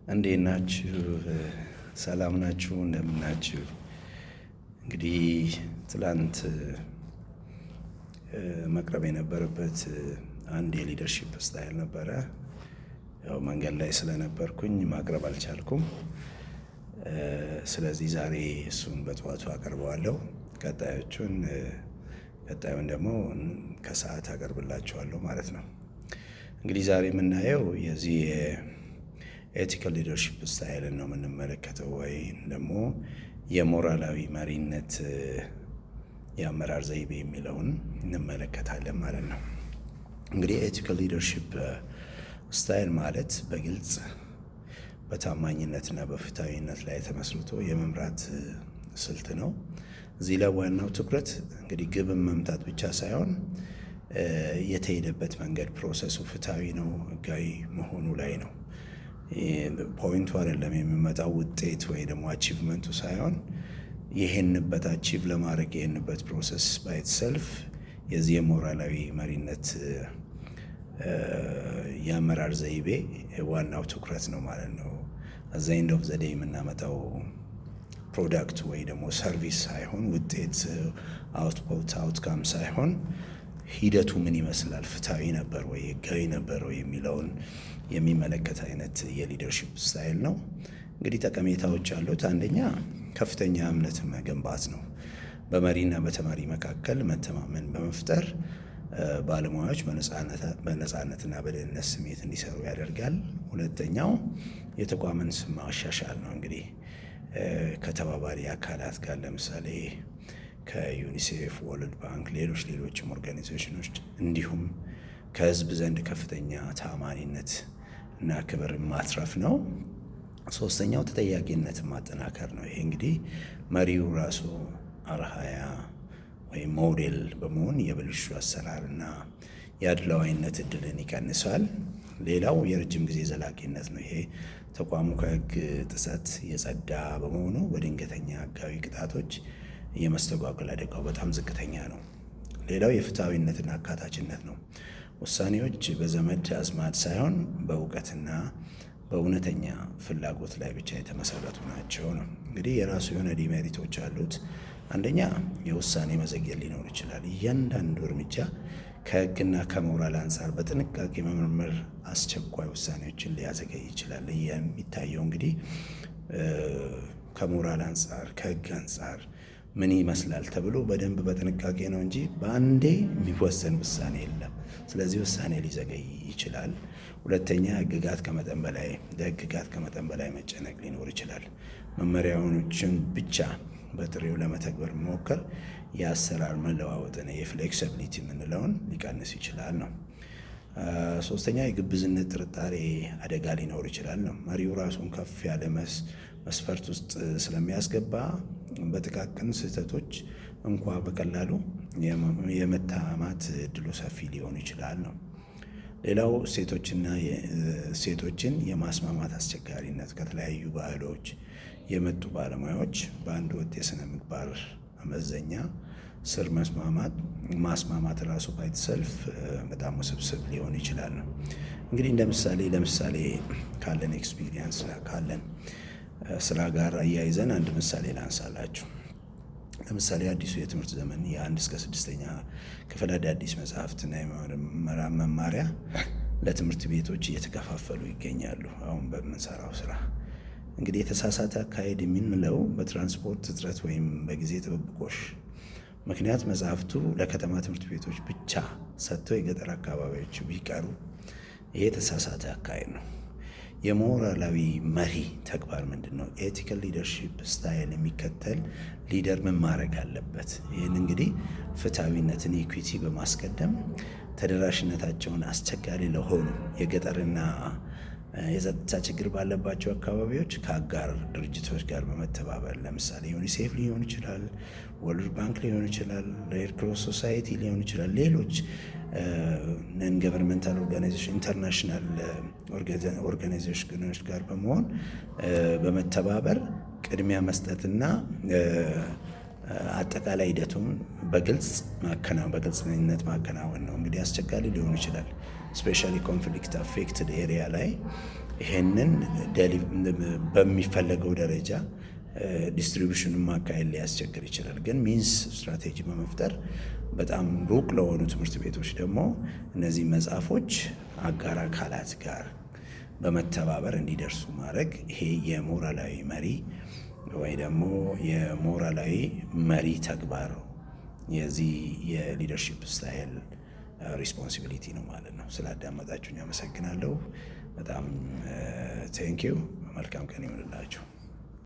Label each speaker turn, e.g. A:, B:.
A: እንዴት ናችሁ? ሰላም ናችሁ? እንደምን ናችሁ? እንግዲህ ትላንት መቅረብ የነበረበት አንድ የሊደርሺፕ ስታይል ነበረ። ያው መንገድ ላይ ስለነበርኩኝ ማቅረብ አልቻልኩም። ስለዚህ ዛሬ እሱን በጠዋቱ አቀርበዋለሁ። ቀጣዩን ደግሞ ከሰዓት አቀርብላችኋለሁ ማለት ነው። እንግዲህ ዛሬ የምናየው የዚህ ኤቲካል ሊደርሺፕ ስታይልን ነው የምንመለከተው፣ ወይም ደግሞ የሞራላዊ መሪነት የአመራር ዘይቤ የሚለውን እንመለከታለን ማለት ነው። እንግዲህ ኤቲካል ሊደርሺፕ ስታይል ማለት በግልጽ በታማኝነትና በፍትሃዊነት ላይ ተመስርቶ የመምራት ስልት ነው። እዚህ ላይ ዋናው ትኩረት እንግዲህ ግብን መምታት ብቻ ሳይሆን የተሄደበት መንገድ ፕሮሰሱ ፍትሃዊ ነው፣ ህጋዊ መሆኑ ላይ ነው። ፖይንቱ አይደለም የሚመጣው ውጤት ወይ ደግሞ አቺቭመንቱ ሳይሆን ይሄንበት አቺቭ ለማድረግ ይሄንበት ፕሮሰስ ባይት ሰልፍ የዚህ የሞራላዊ መሪነት የአመራር ዘይቤ ዋናው ትኩረት ነው ማለት ነው። አዘ ኤንድ ኦፍ ዘ ዴይ የምናመጣው ፕሮዳክት ወይ ደግሞ ሰርቪስ ሳይሆን ውጤት አውትካም ሳይሆን ሂደቱ ምን ይመስላል፣ ፍትሃዊ ነበር ወይ ህጋዊ ነበር ወይ የሚለውን የሚመለከት አይነት የሊደርሺፕ ስታይል ነው። እንግዲህ ጠቀሜታዎች አሉት። አንደኛ ከፍተኛ እምነት መገንባት ነው። በመሪና በተማሪ መካከል መተማመን በመፍጠር ባለሙያዎች በነፃነትና በደህንነት ስሜት እንዲሰሩ ያደርጋል። ሁለተኛው የተቋምን ስም ማሻሻል ነው። እንግዲህ ከተባባሪ አካላት ጋር ለምሳሌ ከዩኒሴፍ፣ ወርልድ ባንክ፣ ሌሎችም ኦርጋናይዜሽኖች እንዲሁም ከህዝብ ዘንድ ከፍተኛ ታማኒነት እና ክብር ማትረፍ ነው። ሶስተኛው ተጠያቂነትን ማጠናከር ነው። ይሄ እንግዲህ መሪው ራሱ አርአያ ወይም ሞዴል በመሆን የብልሹ አሰራርና የአድላዊነት እድልን ይቀንሳል። ሌላው የረጅም ጊዜ ዘላቂነት ነው። ይሄ ተቋሙ ከህግ ጥሰት የጸዳ በመሆኑ በድንገተኛ ህጋዊ ቅጣቶች የመስተጓጎል አደጋው በጣም ዝቅተኛ ነው። ሌላው የፍትሃዊነትና አካታችነት ነው። ውሳኔዎች በዘመድ አዝማድ ሳይሆን በእውቀትና በእውነተኛ ፍላጎት ላይ ብቻ የተመሰረቱ ናቸው ነው። እንግዲህ የራሱ የሆነ ዲሜሪቶች አሉት። አንደኛ የውሳኔ መዘግየት ሊኖር ይችላል። እያንዳንዱ እርምጃ ከህግና ከሞራል አንጻር በጥንቃቄ መመርመር አስቸኳይ ውሳኔዎችን ሊያዘገይ ይችላል። የሚታየው እንግዲህ ከሞራል አንጻር ከህግ አንጻር ምን ይመስላል ተብሎ በደንብ በጥንቃቄ ነው እንጂ በአንዴ የሚወሰን ውሳኔ የለም። ስለዚህ ውሳኔ ሊዘገይ ይችላል። ሁለተኛ ለህግጋት ከመጠን በላይ መጨነቅ ሊኖር ይችላል። መመሪያዎችን ብቻ በጥሬው ለመተግበር መሞከር የአሰራር መለዋወጥን የፍሌክሲቢሊቲ የምንለውን ሊቀንስ ይችላል ነው። ሶስተኛ የግብዝነት ጥርጣሬ አደጋ ሊኖር ይችላል ነው። መሪው ራሱን ከፍ ያለ መስፈርት ውስጥ ስለሚያስገባ በጥቃቅን ስህተቶች እንኳ በቀላሉ የመታማት እድሉ ሰፊ ሊሆን ይችላል ነው። ሌላው ሴቶችን የማስማማት አስቸጋሪነት። ከተለያዩ ባህሎች የመጡ ባለሙያዎች በአንድ ወጥ የሥነ ምግባር መመዘኛ ስር ማስማማት ራሱ ባይት ሰልፍ በጣም ውስብስብ ሊሆን ይችላል ነው። እንግዲህ ለምሳሌ ካለን ኤክስፒሪየንስ ካለን ስራ ጋር አያይዘን አንድ ምሳሌ ላንሳላችሁ። ለምሳሌ አዲሱ የትምህርት ዘመን የ1 እስከ 6ኛ ክፍል አዳዲስ መጽሐፍትና መማሪያ ለትምህርት ቤቶች እየተከፋፈሉ ይገኛሉ። አሁን በምንሰራው ስራ እንግዲህ የተሳሳተ አካሄድ የምንለው በትራንስፖርት እጥረት ወይም በጊዜ ጥብብቆሽ ምክንያት መጽሐፍቱ ለከተማ ትምህርት ቤቶች ብቻ ሰጥተው የገጠር አካባቢዎች ቢቀሩ ይሄ የተሳሳተ አካሄድ ነው። የሞራላዊ መሪ ተግባር ምንድን ነው? ኤቲካል ሊደርሺፕ ስታይል የሚከተል ሊደር ምን ማድረግ አለበት? ይህን እንግዲህ ፍትሃዊነትን ኢኩዊቲ በማስቀደም ተደራሽነታቸውን አስቸጋሪ ለሆኑ የገጠርና የጸጥታ ችግር ባለባቸው አካባቢዎች ከአጋር ድርጅቶች ጋር በመተባበር ለምሳሌ ዩኒሴፍ ሊሆን ይችላል፣ ወርልድ ባንክ ሊሆን ይችላል፣ ሬድ ክሮስ ሶሳይቲ ሊሆን ይችላል፣ ሌሎች ነን ገቨርንመንታል ኦርጋናይዜሽን ኢንተርናሽናል ኦርጋናይዜሽኖች ጋር በመሆን በመተባበር ቅድሚያ መስጠትና አጠቃላይ ሂደቱን በግልጽነት ማከናወን ነው። እንግዲህ አስቸጋሪ ሊሆን ይችላል። ስፔሻሊ ኮንፍሊክት አፌክትድ ኤሪያ ላይ ይሄንን በሚፈለገው ደረጃ ዲስትሪቢዩሽኑን ማካሄድ ሊያስቸግር ይችላል። ግን ሚንስ ስትራቴጂ በመፍጠር በጣም ሩቅ ለሆኑ ትምህርት ቤቶች ደግሞ እነዚህ መጽሐፎች አጋር አካላት ጋር በመተባበር እንዲደርሱ ማድረግ ይሄ የሞራላዊ መሪ ወይ ደግሞ የሞራላዊ መሪ ተግባር ነው። የዚህ የሊደርሺፕ ስታይል ሪስፖንሲቢሊቲ ነው ማለት ነው። ስላዳመጣችሁኝ አመሰግናለሁ። በጣም ቴንኪው። መልካም ቀን ይሆንላችሁ።